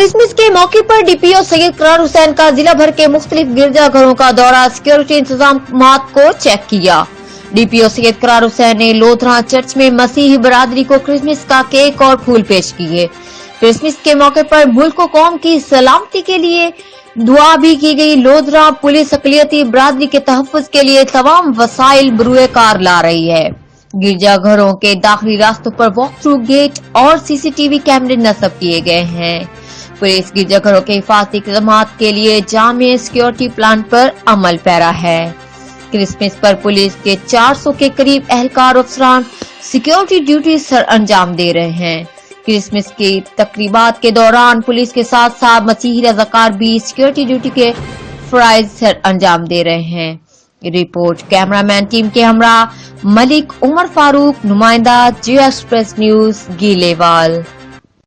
Christmas के मौके पर डीपीओ सैयद करार हुसैन का जिला भर के मुख्तलिफ गिरजा घरों का दौरा, सिक्योरिटी इंतजाम को चेक किया। डीपीओ सैयद करार हुसैन ने लोधरा चर्च में मसीही बरादरी को क्रिसमस का केक और फूल पेश किए। क्रिसमस के मौके पर मुल्क को कौम की सलामती के लिए दुआ भी की गई। लोधरा पुलिस अक़लियती बरादरी के तहफ़्फ़ुज़ के लिए तमाम वसाइल बरूए कार ला रही है। गिरजा घरों के दाखिली रास्तों पर वॉक थ्रू गेट और सीसीटीवी कैमरे नस्ब किए गए हैं। पुलिस गिरजा घरों के हिफाजती इक़दामात के लिए जामे सिक्योरिटी प्लान पर अमल पैरा है। क्रिसमस पर पुलिस के 400 के करीब एहलकार अफसरान सिक्योरिटी ड्यूटी सर अंजाम दे रहे हैं। क्रिसमस की तकरीबात के दौरान पुलिस के साथ साथ मसीही रज़ाकार भी सिक्योरिटी ड्यूटी के फराइज सर अंजाम दे रहे हैं। रिपोर्ट कैमरामैन टीम के हमरा मलिक उमर फारूक, नुमाइंदा जियो एक्सप्रेस न्यूज गीलेवाल।